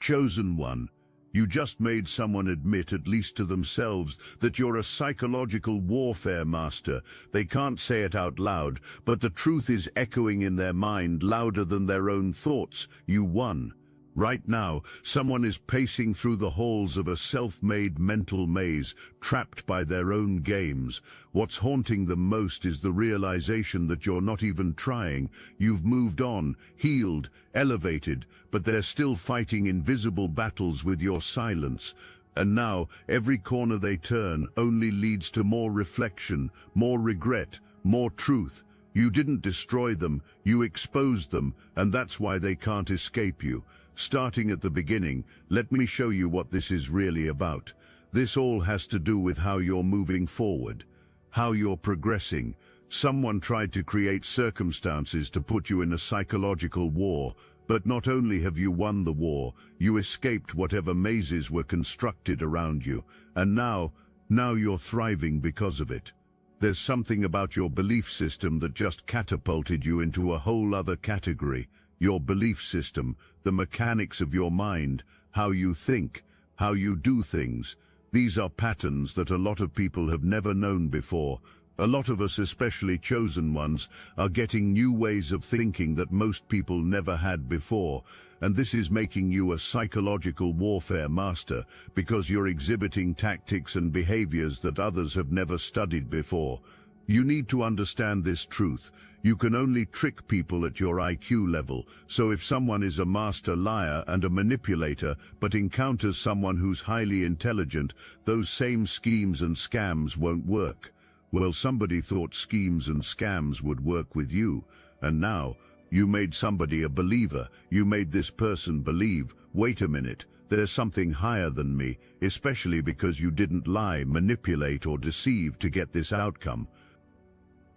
Chosen one, you just made someone admit, at least to themselves, that you're a psychological warfare master. They can't say it out loud, but the truth is echoing in their mind louder than their own thoughts. You won. Right now, someone is pacing through the halls of a self-made mental maze, trapped by their own games. What's haunting them most is the realization that you're not even trying. You've moved on, healed, elevated, but they're still fighting invisible battles with your silence. And now, every corner they turn only leads to more reflection, more regret, more truth. You didn't destroy them, you exposed them, and that's why they can't escape you. Starting at the beginning, let me show you what this is really about. This all has to do with how you're moving forward, how you're progressing. Someone tried to create circumstances to put you in a psychological war, but not only have you won the war, you escaped whatever mazes were constructed around you, and now you're thriving because of it. There's something about your belief system that just catapulted you into a whole other category. Your belief system, the mechanics of your mind, how you think, how you do things. These are patterns that a lot of people have never known before. A lot of us, especially chosen ones, are getting new ways of thinking that most people never had before. And this is making you a psychological warfare master, because you're exhibiting tactics and behaviors that others have never studied before. You need to understand this truth. You can only trick people at your IQ level, so if someone is a master liar and a manipulator but encounters someone who's highly intelligent, those same schemes and scams won't work. Well, somebody thought schemes and scams would work with you, and now you made somebody a believer. You made this person believe, wait a minute, there's something higher than me, especially because you didn't lie, manipulate, or deceive to get this outcome.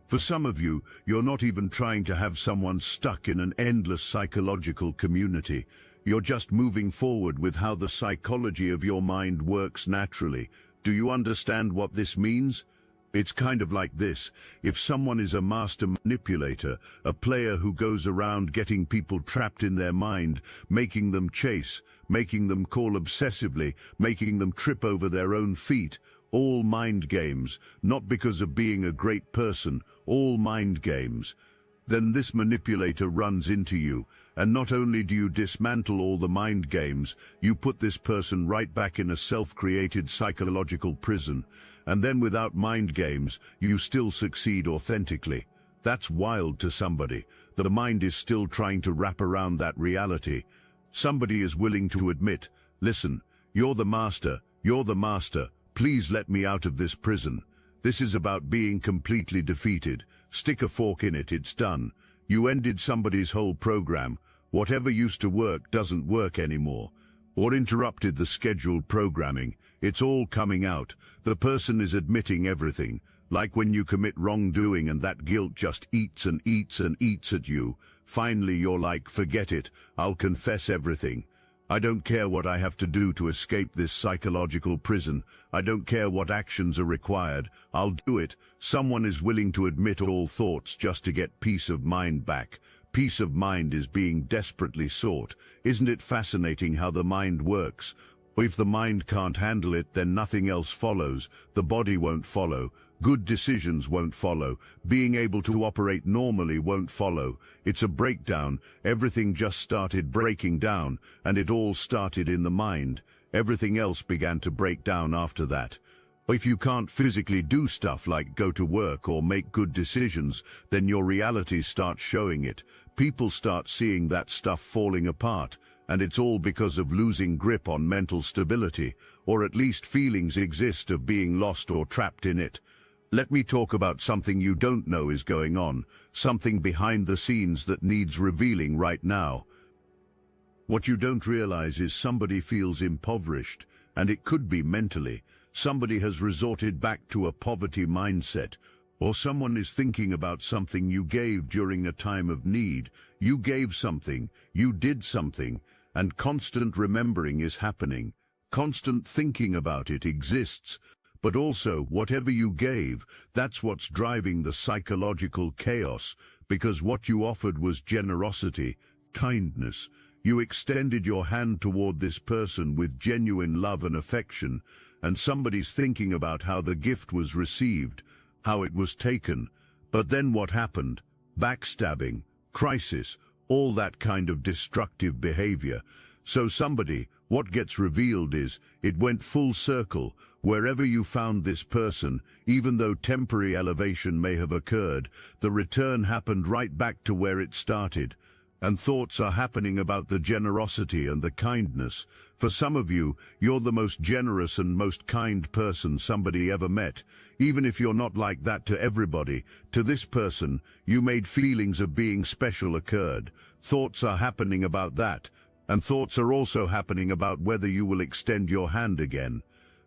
For some of you, you're not even trying to have someone stuck in an endless psychological community. You're just moving forward with how the psychology of your mind works naturally. Do you understand what this means? It's kind of like this. If someone is a master manipulator, a player who goes around getting people trapped in their mind, making them chase, making them call obsessively, making them trip over their own feet, all mind games, not because of being a great person, all mind games. Then this manipulator runs into you, and not only do you dismantle all the mind games, you put this person right back in a self-created psychological prison, and then without mind games, you still succeed authentically. That's wild to somebody. The mind is still trying to wrap around that reality. Somebody is willing to admit, listen, you're the master, please let me out of this prison. This is about being completely defeated. Stick a fork in it, it's done. You ended somebody's whole program. Whatever used to work doesn't work anymore. Or interrupted the scheduled programming. It's all coming out. The person is admitting everything. Like when you commit wrongdoing and that guilt just eats and eats and eats at you. Finally you're like, forget it, I'll confess everything. I don't care what I have to do to escape this psychological prison. I don't care what actions are required. I'll do it. Someone is willing to admit all thoughts just to get peace of mind back. Peace of mind is being desperately sought. Isn't it fascinating how the mind works? If the mind can't handle it, then nothing else follows. The body won't follow. Good decisions won't follow. Being able to operate normally won't follow. It's a breakdown. Everything just started breaking down, and it all started in the mind. Everything else began to break down after that. If you can't physically do stuff like go to work or make good decisions, then your reality starts showing it. People start seeing that stuff falling apart, and it's all because of losing grip on mental stability, or at least feelings exist of being lost or trapped in it. Let me talk about something you don't know is going on, something behind the scenes that needs revealing right now. What you don't realize is somebody feels impoverished, and it could be mentally. Somebody has resorted back to a poverty mindset, or someone is thinking about something you gave during a time of need. You gave something, you did something, and constant remembering is happening. Constant thinking about it exists. But also, whatever you gave, that's what's driving the psychological chaos, because what you offered was generosity, kindness. You extended your hand toward this person with genuine love and affection, and somebody's thinking about how the gift was received, how it was taken. But then what happened? Backstabbing, crisis, all that kind of destructive behavior. So what gets revealed is, it went full circle. Wherever you found this person, even though temporary elevation may have occurred, the return happened right back to where it started. And thoughts are happening about the generosity and the kindness. For some of you, you're the most generous and most kind person somebody ever met. Even if you're not like that to everybody, to this person, you made feelings of being special occurred. Thoughts are happening about that. And thoughts are also happening about whether you will extend your hand again.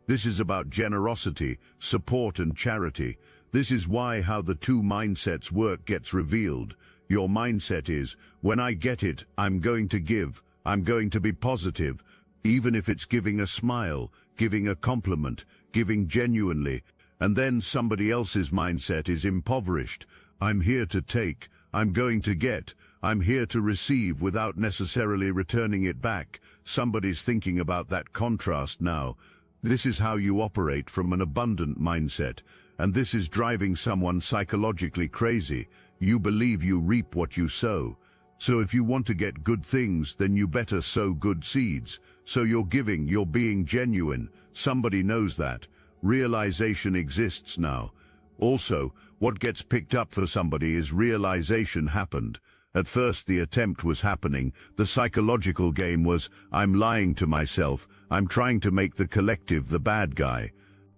This is about generosity, support and charity. This is why how the two mindsets work gets revealed. Your mindset is, when I get it, I'm going to give, I'm going to be positive, even if it's giving a smile, giving a compliment, giving genuinely. And then somebody else's mindset is impoverished. I'm here to take, I'm going to get, I'm here to receive without necessarily returning it back. Somebody's thinking about that contrast now. This is how you operate from an abundant mindset, and this is driving someone psychologically crazy. You believe you reap what you sow. So if you want to get good things, then you better sow good seeds. So you're giving, you're being genuine. Somebody knows that. Realization exists now. Also, what gets picked up for somebody is realization happened. At first the attempt was happening. The psychological game was, I'm lying to myself. I'm trying to make the collective the bad guy.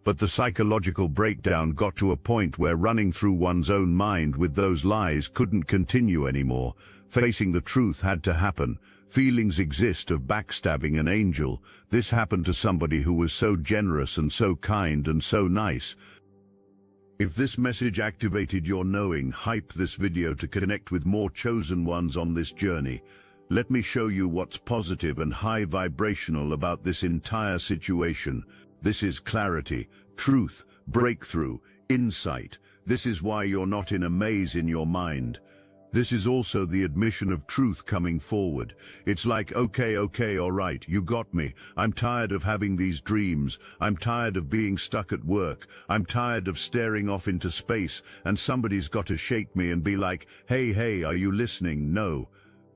But the psychological breakdown got to a point where running through one's own mind with those lies couldn't continue anymore. Facing the truth had to happen. Feelings exist of backstabbing an angel. This happened to somebody who was so generous and so kind and so nice. If this message activated your knowing, hype this video to connect with more chosen ones on this journey. Let me show you what's positive and high vibrational about this entire situation. This is clarity, truth, breakthrough, insight. This is why you're not in a maze in your mind. This is also the admission of truth coming forward. It's like, okay, all right, you got me. I'm tired of having these dreams. I'm tired of being stuck at work. I'm tired of staring off into space, and somebody's got to shake me and be like, hey, are you listening? No.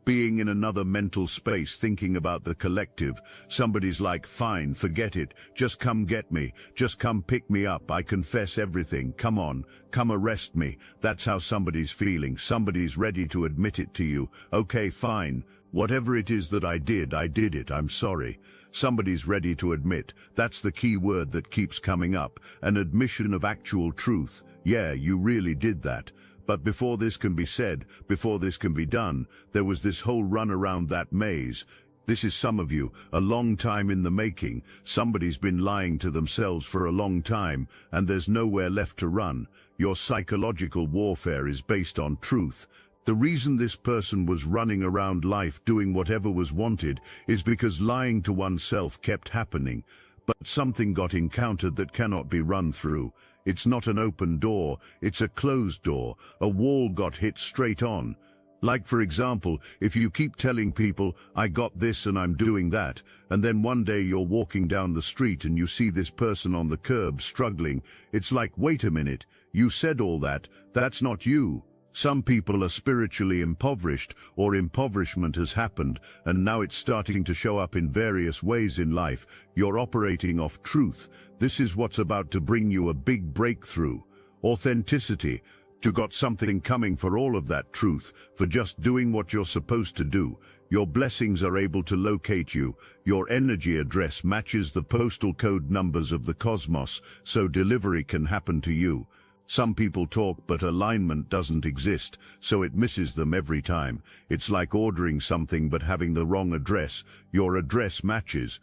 Being in another mental space, thinking about the collective. Somebody's like, fine, forget it. Just come get me. Just come pick me up. I confess everything. Come on. Come arrest me. That's how somebody's feeling. Somebody's ready to admit it to you. Okay, fine. Whatever it is that I did it. I'm sorry. Somebody's ready to admit. That's the key word that keeps coming up. An admission of actual truth. Yeah, you really did that. But before this can be said, before this can be done, there was this whole run around that maze. This is some of you, a long time in the making. Somebody's been lying to themselves for a long time, and there's nowhere left to run. Your psychological warfare is based on truth. The reason this person was running around life doing whatever was wanted is because lying to oneself kept happening. But something got encountered that cannot be run through. It's not an open door, it's a closed door. A wall got hit straight on. Like, for example, if you keep telling people, I got this and I'm doing that, and then one day you're walking down the street and you see this person on the curb struggling, it's like, wait a minute, you said all that, that's not you. Some people are spiritually impoverished, or impoverishment has happened, and now it's starting to show up in various ways in life. You're operating off truth. This is what's about to bring you a big breakthrough. Authenticity. You got something coming for all of that truth, for just doing what you're supposed to do. Your blessings are able to locate you. Your energy address matches the postal code numbers of the cosmos, so delivery can happen to you. Some people talk, but alignment doesn't exist, so it misses them every time. It's like ordering something but having the wrong address. Your address matches.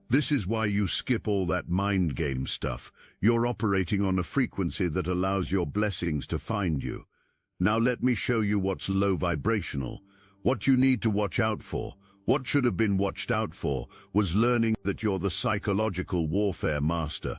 This is why you skip all that mind game stuff. You're operating on a frequency that allows your blessings to find you. Now let me show you what's low vibrational. What you need to watch out for. What should have been watched out for was learning that you're the psychological warfare master.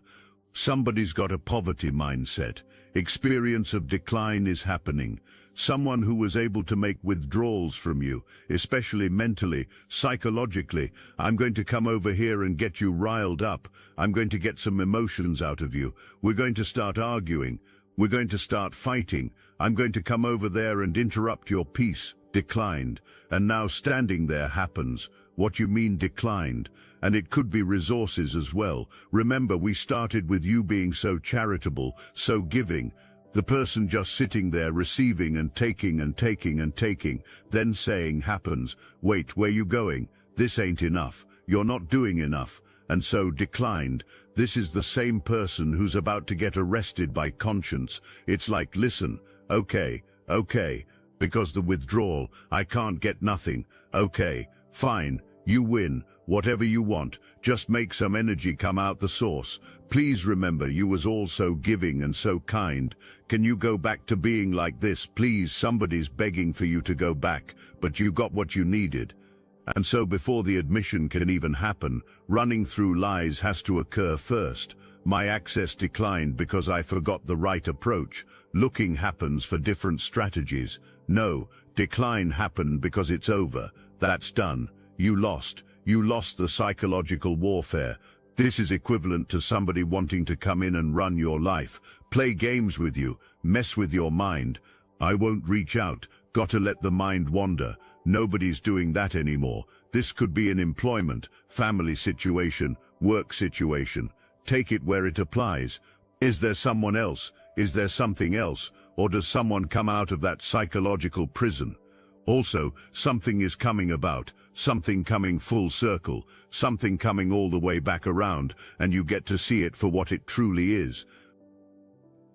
Somebody's got a poverty mindset. Experience of decline is happening. Someone who was able to make withdrawals from you, especially mentally, psychologically. I'm going to come over here and get you riled up. I'm going to get some emotions out of you. We're going to start arguing. We're going to start fighting. I'm going to come over there and interrupt your peace. Declined. And now standing there happens. What you mean declined? And it could be resources as well. Remember, we started with you being so charitable, so giving. The person just sitting there receiving and taking and taking and taking, then saying happens, wait, where you going? This ain't enough. You're not doing enough. And so declined. This is the same person who's about to get arrested by conscience. It's like, listen, okay, because the withdrawal, I can't get nothing. Okay, fine, you win. Whatever you want, just make some energy come out the source. Please remember you was all so giving and so kind. Can you go back to being like this? Please, somebody's begging for you to go back, but you got what you needed. And so before the admission can even happen, running through lies has to occur first. My access declined because I forgot the right approach. Looking happens for different strategies. No, decline happened because it's over. That's done. You lost. You lost the psychological warfare. This is equivalent to somebody wanting to come in and run your life, play games with you, mess with your mind. I won't reach out, gotta let the mind wander. Nobody's doing that anymore. This could be an employment, family situation, work situation. Take it where it applies. Is there someone else? Is there something else? Or does someone come out of that psychological prison? Also, something is coming about. Something coming full circle, something coming all the way back around, and you get to see it for what it truly is.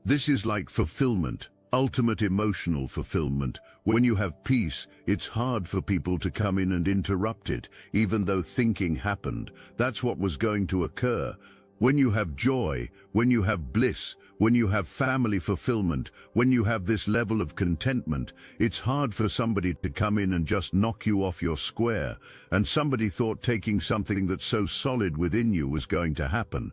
This is like fulfillment, ultimate emotional fulfillment. When you have peace, it's hard for people to come in and interrupt it, even though thinking happened. That's what was going to occur. When you have joy, when you have bliss, when you have family fulfillment, when you have this level of contentment, it's hard for somebody to come in and just knock you off your square. And somebody thought taking something that's so solid within you was going to happen.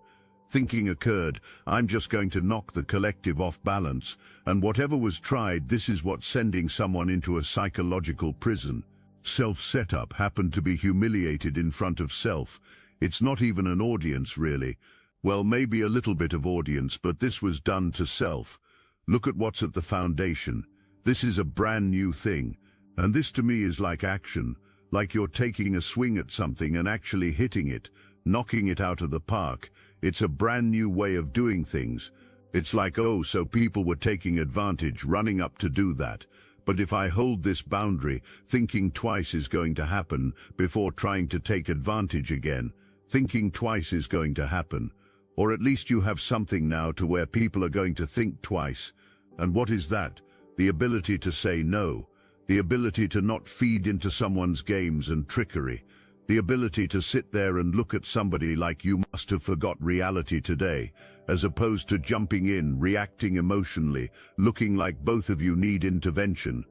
Thinking occurred, I'm just going to knock the collective off balance. And whatever was tried, this is what's sending someone into a psychological prison. Self-setup happened to be humiliated in front of self. It's not even an audience, really. Well, maybe a little bit of audience, but this was done to self. Look at what's at the foundation. This is a brand new thing. And this to me is like action, like you're taking a swing at something and actually hitting it, knocking it out of the park. It's a brand new way of doing things. It's like, oh, so people were taking advantage, running up to do that. But if I hold this boundary, thinking twice is going to happen before trying to take advantage again. Thinking twice is going to happen. Or at least you have something now to where people are going to think twice. And what is that? The ability to say no. The ability to not feed into someone's games and trickery. The ability to sit there and look at somebody like you must have forgot reality today, as opposed to jumping in, reacting emotionally, looking like both of you need intervention.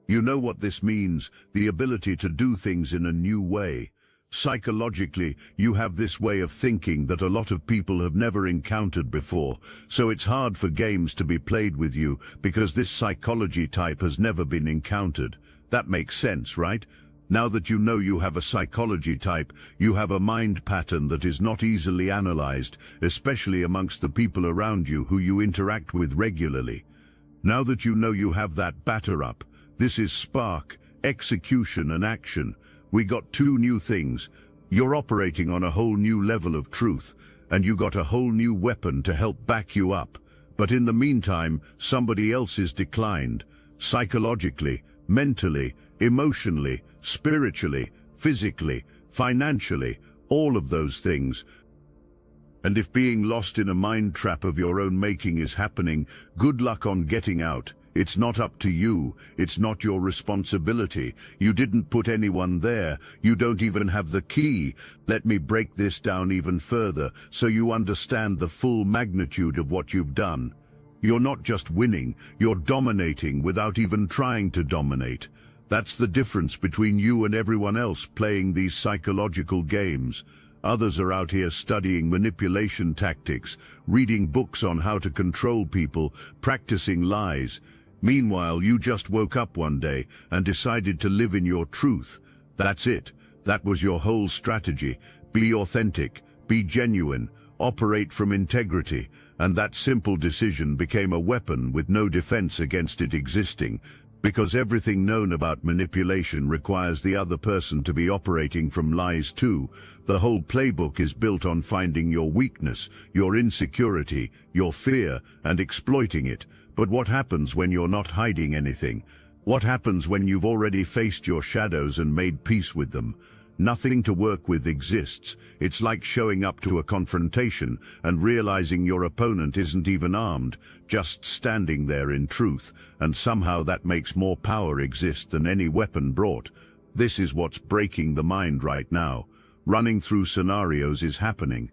You know what this means, the ability to do things in a new way. Psychologically, you have this way of thinking that a lot of people have never encountered before, so it's hard for games to be played with you because this psychology type has never been encountered. That makes sense, right? Now that you know you have a psychology type, you have a mind pattern that is not easily analyzed, especially amongst the people around you who you interact with regularly. Now that you know you have that batter up, this is spark, execution and action. We got two new things. You're operating on a whole new level of truth, and you got a whole new weapon to help back you up. But in the meantime, somebody else is declined. Psychologically, mentally, emotionally, spiritually, physically, financially, all of those things. And if being lost in a mind trap of your own making is happening, good luck on getting out. It's not up to you. It's not your responsibility. You didn't put anyone there. You don't even have the key. Let me break this down even further so you understand the full magnitude of what you've done. You're not just winning, you're dominating without even trying to dominate. That's the difference between you and everyone else playing these psychological games. Others are out here studying manipulation tactics, reading books on how to control people, practicing lies. Meanwhile, you just woke up one day and decided to live in your truth. That's it. That was your whole strategy. Be authentic, be genuine, operate from integrity, and that simple decision became a weapon with no defense against it existing, because everything known about manipulation requires the other person to be operating from lies too. The whole playbook is built on finding your weakness, your insecurity, your fear, and exploiting it. But what happens when you're not hiding anything? What happens when you've already faced your shadows and made peace with them? Nothing to work with exists. It's like showing up to a confrontation and realizing your opponent isn't even armed, just standing there in truth, and somehow that makes more power exist than any weapon brought. This is what's breaking the mind right now. Running through scenarios is happening.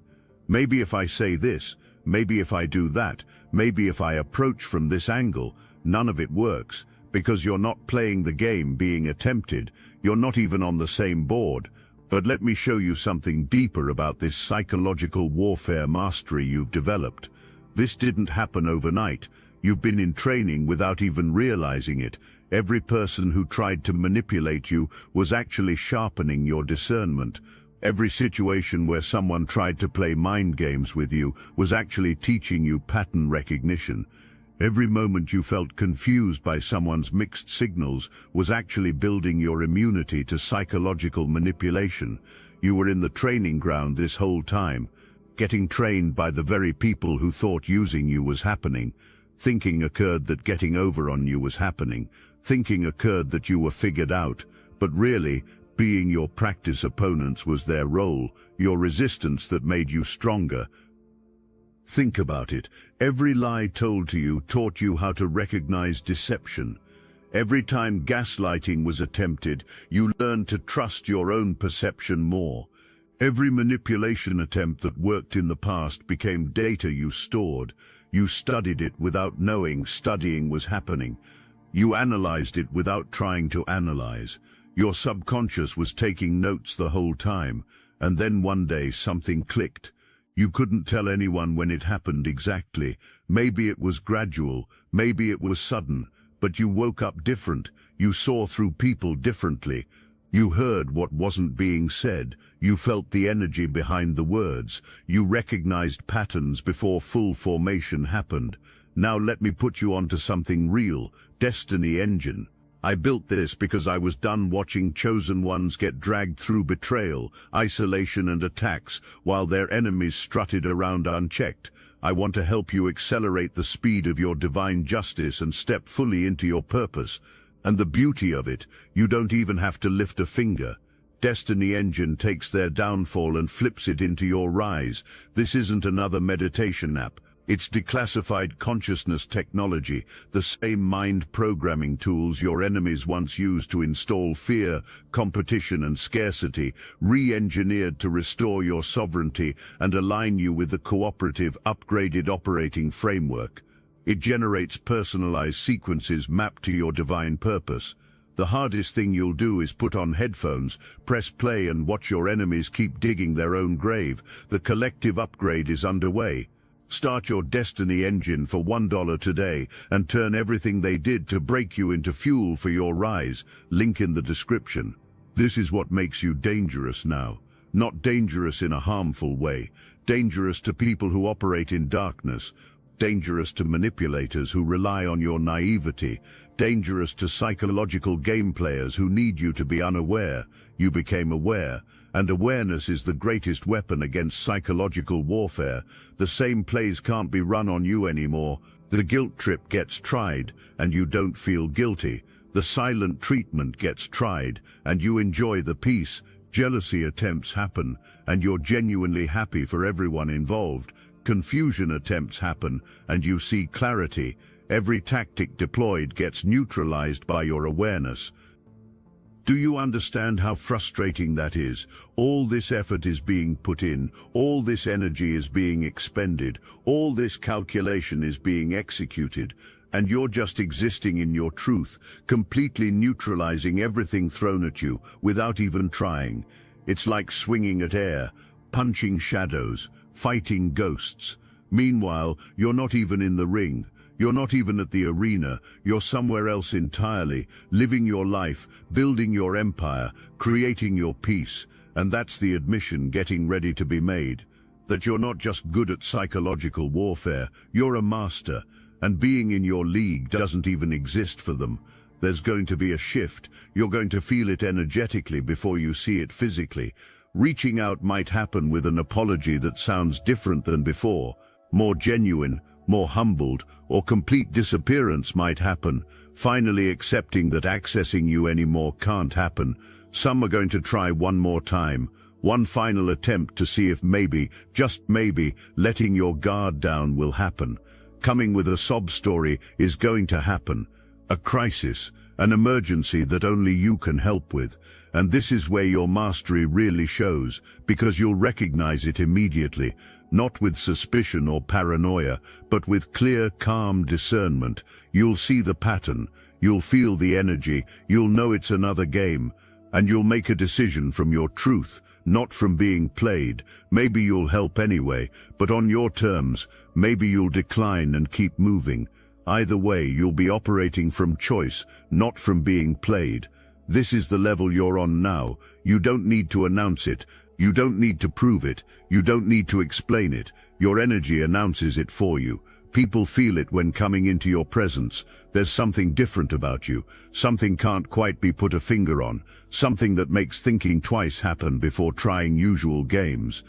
Maybe if I say this, maybe if I do that, maybe if I approach from this angle, none of it works, because you're not playing the game being attempted. You're not even on the same board. But let me show you something deeper about this psychological warfare mastery you've developed. This didn't happen overnight. You've been in training without even realizing it. Every person who tried to manipulate you was actually sharpening your discernment. Every situation where someone tried to play mind games with you was actually teaching you pattern recognition. Every moment you felt confused by someone's mixed signals was actually building your immunity to psychological manipulation. You were in the training ground this whole time, getting trained by the very people who thought using you was happening. Thinking occurred that getting over on you was happening. Thinking occurred that you were figured out. But really, being your practice opponents was their role, your resistance that made you stronger. Think about it. Every lie told to you taught you how to recognize deception. Every time gaslighting was attempted, you learned to trust your own perception more. Every manipulation attempt that worked in the past became data you stored. You studied it without knowing studying was happening. You analyzed it without trying to analyze. Your subconscious was taking notes the whole time, and then one day something clicked. You couldn't tell anyone when it happened exactly. Maybe it was gradual, maybe it was sudden, but you woke up different. You saw through people differently. You heard what wasn't being said. You felt the energy behind the words. You recognized patterns before full formation happened. Now let me put you onto something real. Destiny Engine. I built this because I was done watching chosen ones get dragged through betrayal, isolation and attacks while their enemies strutted around unchecked. I want to help you accelerate the speed of your divine justice and step fully into your purpose. And the beauty of it, you don't even have to lift a finger. Destiny Engine takes their downfall and flips it into your rise. This isn't another meditation app. It's declassified consciousness technology, the same mind programming tools your enemies once used to install fear, competition and scarcity, re-engineered to restore your sovereignty and align you with the cooperative, upgraded operating framework. It generates personalized sequences mapped to your divine purpose. The hardest thing you'll do is put on headphones, press play and watch your enemies keep digging their own grave. The collective upgrade is underway. Start your Destiny Engine for $1 today and turn everything they did to break you into fuel for your rise. Link in the description. This is what makes you dangerous now. Not dangerous in a harmful way. Dangerous to people who operate in darkness. Dangerous to manipulators who rely on your naivety. Dangerous to psychological game players who need you to be unaware. You became aware. And awareness is the greatest weapon against psychological warfare. The same plays can't be run on you anymore. The guilt trip gets tried, and you don't feel guilty. The silent treatment gets tried, and you enjoy the peace. Jealousy attempts happen, and you're genuinely happy for everyone involved. Confusion attempts happen, and you see clarity. Every tactic deployed gets neutralized by your awareness. Do you understand how frustrating that is? All this effort is being put in, all this energy is being expended, all this calculation is being executed, and you're just existing in your truth, completely neutralizing everything thrown at you without even trying. It's like swinging at air, punching shadows, fighting ghosts. Meanwhile, you're not even in the ring. You're not even at the arena, you're somewhere else entirely, living your life, building your empire, creating your peace. And that's the admission getting ready to be made. That you're not just good at psychological warfare, you're a master. And being in your league doesn't even exist for them. There's going to be a shift. You're going to feel it energetically before you see it physically. Reaching out might happen with an apology that sounds different than before, more genuine, more humbled, or complete disappearance might happen, finally accepting that accessing you anymore can't happen. Some are going to try one more time, one final attempt to see if maybe, just maybe, letting your guard down will happen. Coming with a sob story is going to happen. A crisis, an emergency that only you can help with. And this is where your mastery really shows, because you'll recognize it immediately, not with suspicion or paranoia, but with clear, calm discernment. You'll see the pattern, you'll feel the energy, you'll know it's another game, and you'll make a decision from your truth, not from being played. Maybe you'll help anyway, but on your terms. Maybe you'll decline and keep moving. Either way, you'll be operating from choice, not from being played. This is the level you're on now. You don't need to announce it. You don't need to prove it. You don't need to explain it. Your energy announces it for you. People feel it when coming into your presence. There's something different about you. Something can't quite be put a finger on. Something that makes thinking twice happen before trying usual games.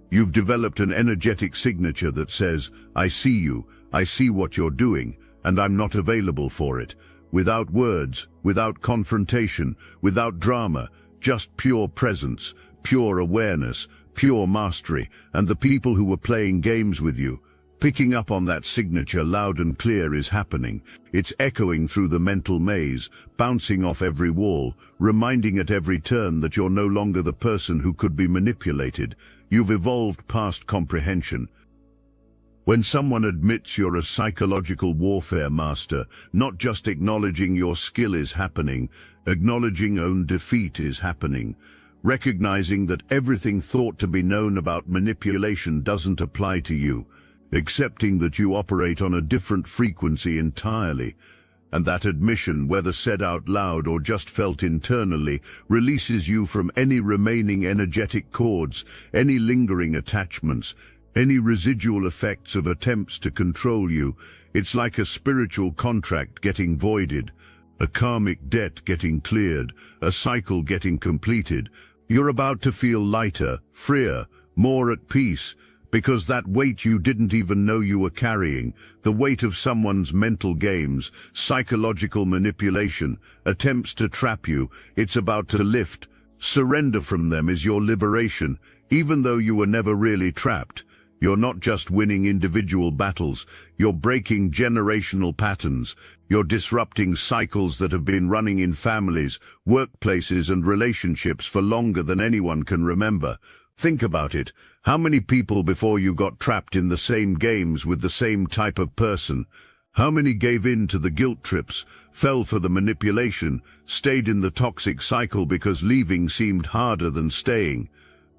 You've developed an energetic signature that says, I see you, I see what you're doing, and I'm not available for it. Without words, without confrontation, without drama, just pure presence, pure awareness, pure mastery, and the people who were playing games with you. Picking up on that signature loud and clear is happening. It's echoing through the mental maze, bouncing off every wall, reminding at every turn that you're no longer the person who could be manipulated. You've evolved past comprehension. When someone admits you're a psychological warfare master, not just acknowledging your skill is happening, acknowledging own defeat is happening. Recognizing that everything thought to be known about manipulation doesn't apply to you. Accepting that you operate on a different frequency entirely. And that admission, whether said out loud or just felt internally, releases you from any remaining energetic cords, any lingering attachments, any residual effects of attempts to control you. It's like a spiritual contract getting voided, a karmic debt getting cleared, a cycle getting completed. You're about to feel lighter, freer, more at peace, because that weight you didn't even know you were carrying, the weight of someone's mental games, psychological manipulation, attempts to trap you, it's about to lift. Surrender from them is your liberation, even though you were never really trapped. You're not just winning individual battles, you're breaking generational patterns. You're disrupting cycles that have been running in families, workplaces and relationships for longer than anyone can remember. Think about it. How many people before you got trapped in the same games with the same type of person? How many gave in to the guilt trips, fell for the manipulation, stayed in the toxic cycle because leaving seemed harder than staying?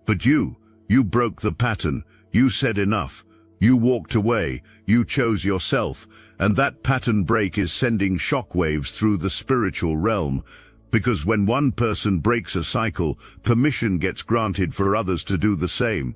But you broke the pattern. You said enough. You walked away. You chose yourself. And that pattern break is sending shockwaves through the spiritual realm. Because when one person breaks a cycle, permission gets granted for others to do the same.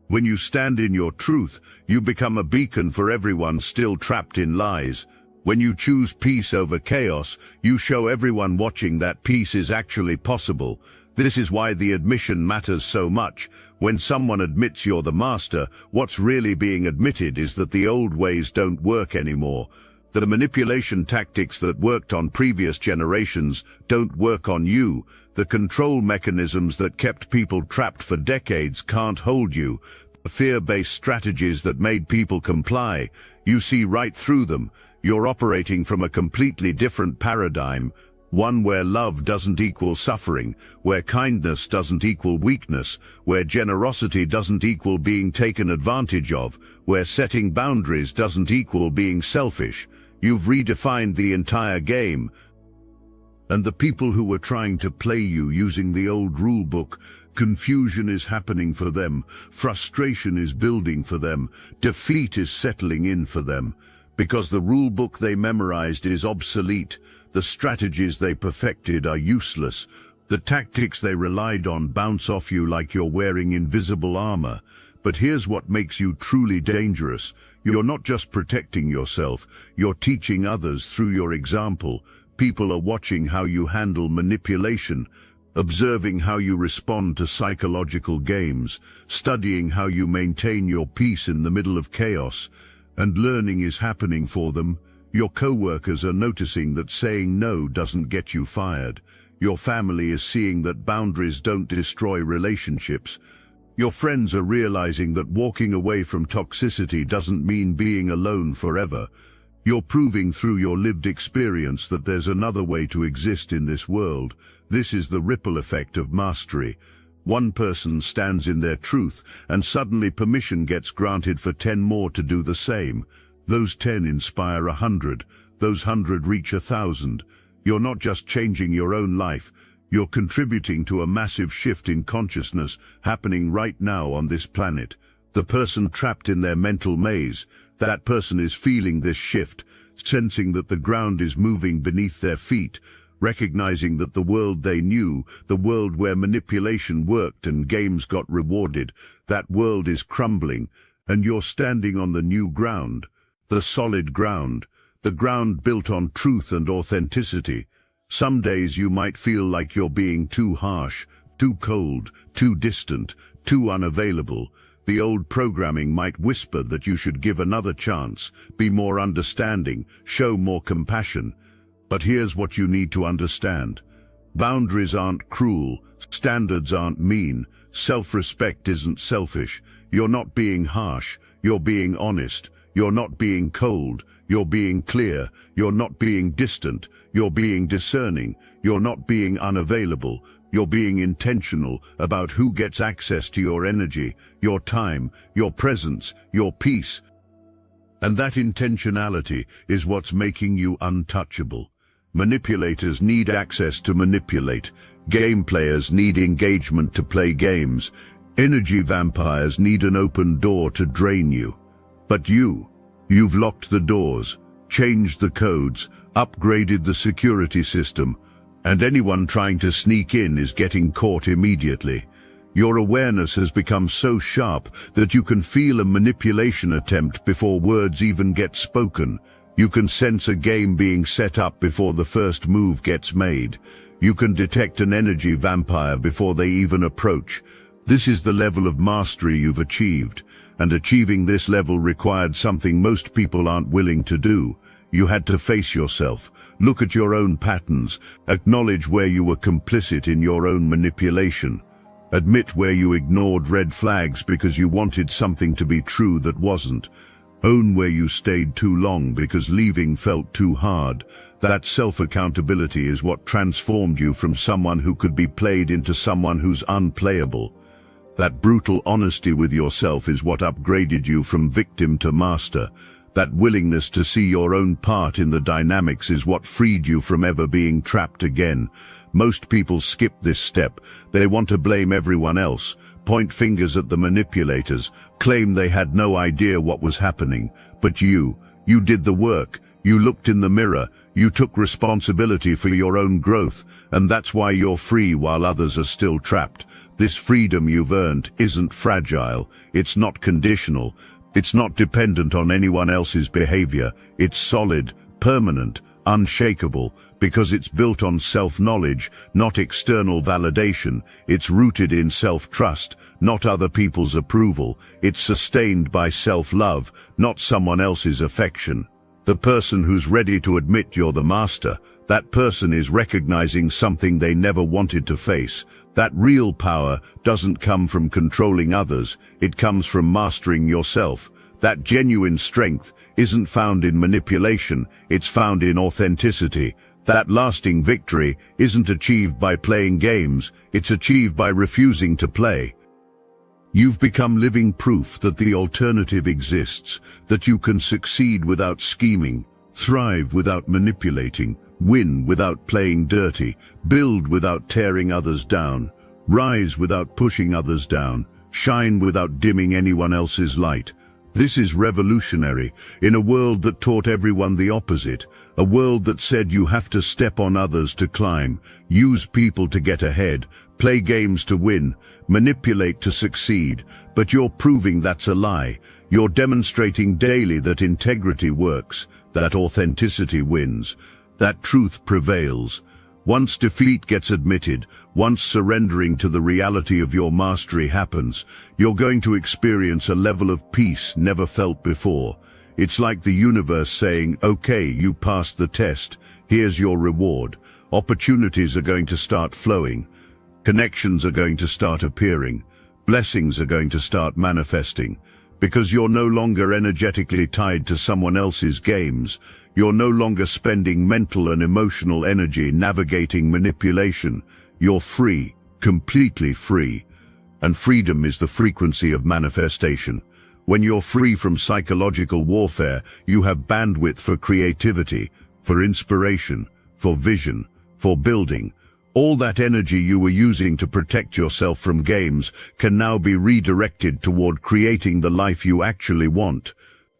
When you stand in your truth, you become a beacon for everyone still trapped in lies. When you choose peace over chaos, you show everyone watching that peace is actually possible. This is why the admission matters so much. When someone admits you're the master, what's really being admitted is that the old ways don't work anymore. The manipulation tactics that worked on previous generations don't work on you. The control mechanisms that kept people trapped for decades can't hold you. The fear-based strategies that made people comply, you see right through them. You're operating from a completely different paradigm. One where love doesn't equal suffering, where kindness doesn't equal weakness, where generosity doesn't equal being taken advantage of, where setting boundaries doesn't equal being selfish. You've redefined the entire game. And the people who were trying to play you using the old rule book, confusion is happening for them, frustration is building for them, defeat is settling in for them. because the rule book they memorized is obsolete, the strategies they perfected are useless, the tactics they relied on bounce off you like you're wearing invisible armor. But here's what makes you truly dangerous. You're not just protecting yourself, you're teaching others through your example. People are watching how you handle manipulation, observing how you respond to psychological games, studying how you maintain your peace in the middle of chaos, and learning is happening for them. Your co-workers are noticing that saying no doesn't get you fired. Your family is seeing that boundaries don't destroy relationships. Your friends are realizing that walking away from toxicity doesn't mean being alone forever. You're proving through your lived experience that there's another way to exist in this world. This is the ripple effect of mastery. One person stands in their truth, and suddenly permission gets granted for 10 more to do the same. Those 10 inspire 100. Those 100 reach 1,000. You're not just changing your own life. You're contributing to a massive shift in consciousness happening right now on this planet. The person trapped in their mental maze, that person is feeling this shift, sensing that the ground is moving beneath their feet, recognizing that the world they knew, the world where manipulation worked and games got rewarded, that world is crumbling, and you're standing on the new ground, the solid ground, the ground built on truth and authenticity. Some days you might feel like you're being too harsh, too cold, too distant, too unavailable. The old programming might whisper that you should give another chance, be more understanding, show more compassion. But here's what you need to understand. Boundaries aren't cruel, standards aren't mean, self-respect isn't selfish. You're not being harsh, you're being honest. You're not being cold, you're being clear. You're not being distant, you're being discerning. You're not being unavailable, you're being intentional about who gets access to your energy, your time, your presence, your peace. And that intentionality is what's making you untouchable. Manipulators need access to manipulate. Game players need engagement to play games. Energy vampires need an open door to drain you. But you've locked the doors, changed the codes, upgraded the security system, and anyone trying to sneak in is getting caught immediately. Your awareness has become so sharp that you can feel a manipulation attempt before words even get spoken. You can sense a game being set up before the first move gets made. You can detect an energy vampire before they even approach. This is the level of mastery you've achieved, and achieving this level required something most people aren't willing to do. You had to face yourself, look at your own patterns, acknowledge where you were complicit in your own manipulation, admit where you ignored red flags because you wanted something to be true that wasn't, own where you stayed too long because leaving felt too hard. That self-accountability is what transformed you from someone who could be played into someone who's unplayable. That brutal honesty with yourself is what upgraded you from victim to master. That willingness to see your own part in the dynamics is what freed you from ever being trapped again. Most people skip this step. They want to blame everyone else, point fingers at the manipulators, claim they had no idea what was happening. But you did the work. You looked in the mirror. You took responsibility for your own growth, and that's why you're free while others are still trapped. This freedom you've earned isn't fragile, it's not conditional, it's not dependent on anyone else's behavior. It's solid, permanent, unshakable, because it's built on self-knowledge, not external validation. It's rooted in self-trust, not other people's approval. It's sustained by self-love, not someone else's affection. The person who's ready to admit you're the master, that person is recognizing something they never wanted to face. That real power doesn't come from controlling others, it comes from mastering yourself. That genuine strength isn't found in manipulation, it's found in authenticity. That lasting victory isn't achieved by playing games, it's achieved by refusing to play. You've become living proof that the alternative exists, that you can succeed without scheming, thrive without manipulating, win without playing dirty, build without tearing others down, rise without pushing others down, shine without dimming anyone else's light. This is revolutionary in a world that taught everyone the opposite, a world that said you have to step on others to climb, use people to get ahead, play games to win, manipulate to succeed. But you're proving that's a lie. You're demonstrating daily that integrity works, that authenticity wins, that truth prevails. Once defeat gets admitted, once surrendering to the reality of your mastery happens, you're going to experience a level of peace never felt before. It's like the universe saying, okay, you passed the test, here's your reward. Opportunities are going to start flowing. Connections are going to start appearing. Blessings are going to start manifesting. Because you're no longer energetically tied to someone else's games. You're no longer spending mental and emotional energy navigating manipulation. You're free, completely free. And freedom is the frequency of manifestation. When you're free from psychological warfare, you have bandwidth for creativity, for inspiration, for vision, for building. All that energy you were using to protect yourself from games can now be redirected toward creating the life you actually want.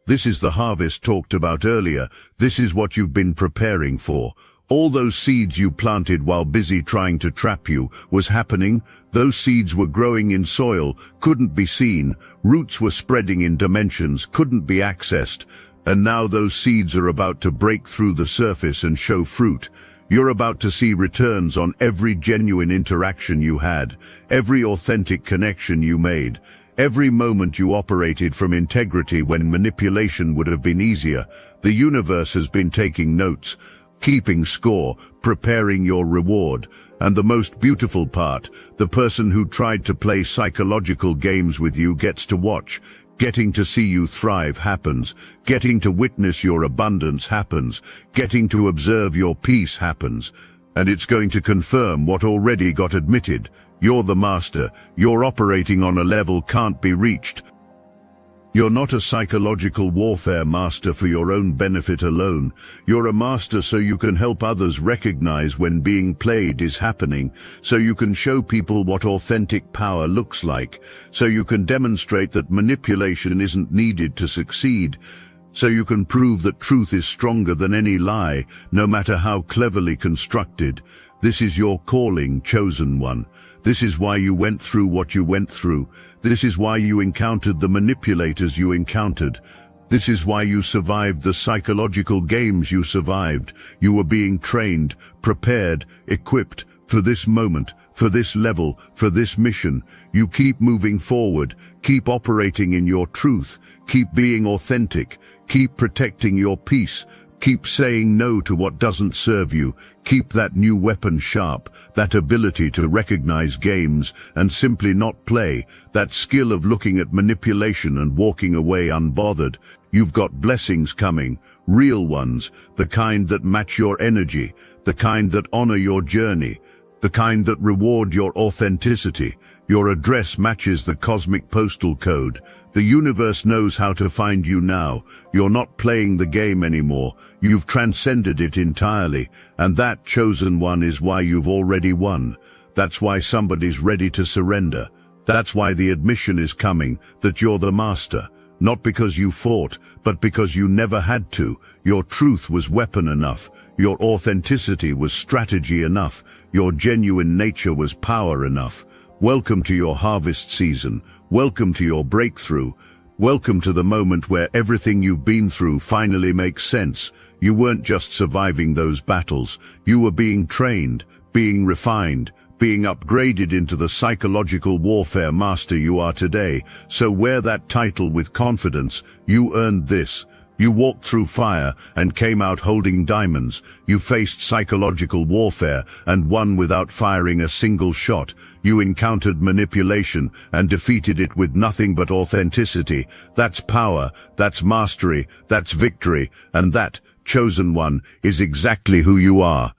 This is the harvest talked about earlier. This is what you've been preparing for. All those seeds you planted while busy trying to trap you was happening. Those seeds were growing in soil, couldn't be seen. Roots were spreading in dimensions, couldn't be accessed. And now those seeds are about to break through the surface and show fruit. You're about to see returns on every genuine interaction you had, every authentic connection you made, every moment you operated from integrity when manipulation would have been easier. The universe has been taking notes, keeping score, preparing your reward. And the most beautiful part, the person who tried to play psychological games with you gets to watch. Getting to see you thrive happens. Getting to witness your abundance happens. Getting to observe your peace happens. And it's going to confirm what already got admitted. You're the master. You're operating on a level can't be reached. You're not a psychological warfare master for your own benefit alone. You're a master so you can help others recognize when being played is happening, so you can show people what authentic power looks like, so you can demonstrate that manipulation isn't needed to succeed, so you can prove that truth is stronger than any lie, no matter how cleverly constructed. This is your calling, chosen one. This is why you went through what you went through. This is why you encountered the manipulators you encountered. This is why you survived the psychological games you survived. You were being trained, prepared, equipped for this moment, for this level, for this mission. You keep moving forward, keep operating in your truth, keep being authentic, keep protecting your peace, keep saying no to what doesn't serve you. Keep that new weapon sharp, that ability to recognize games and simply not play, that skill of looking at manipulation and walking away unbothered. You've got blessings coming, real ones, the kind that match your energy, the kind that honor your journey, the kind that reward your authenticity. Your address matches the cosmic postal code. The universe knows how to find you now. You're not playing the game anymore. You've transcended it entirely. And that, chosen one, is why you've already won. That's why somebody's ready to surrender. That's why the admission is coming, that you're the master. Not because you fought, but because you never had to. Your truth was weapon enough. Your authenticity was strategy enough. Your genuine nature was power enough. Welcome to your harvest season. Welcome to your breakthrough. Welcome to the moment where everything you've been through finally makes sense. You weren't just surviving those battles. You were being trained, being refined, being upgraded into the psychological warfare master you are today. So wear that title with confidence. You earned this. You walked through fire and came out holding diamonds. You faced psychological warfare and won without firing a single shot. You encountered manipulation and defeated it with nothing but authenticity. That's power, that's mastery, that's victory, and that, chosen one, is exactly who you are.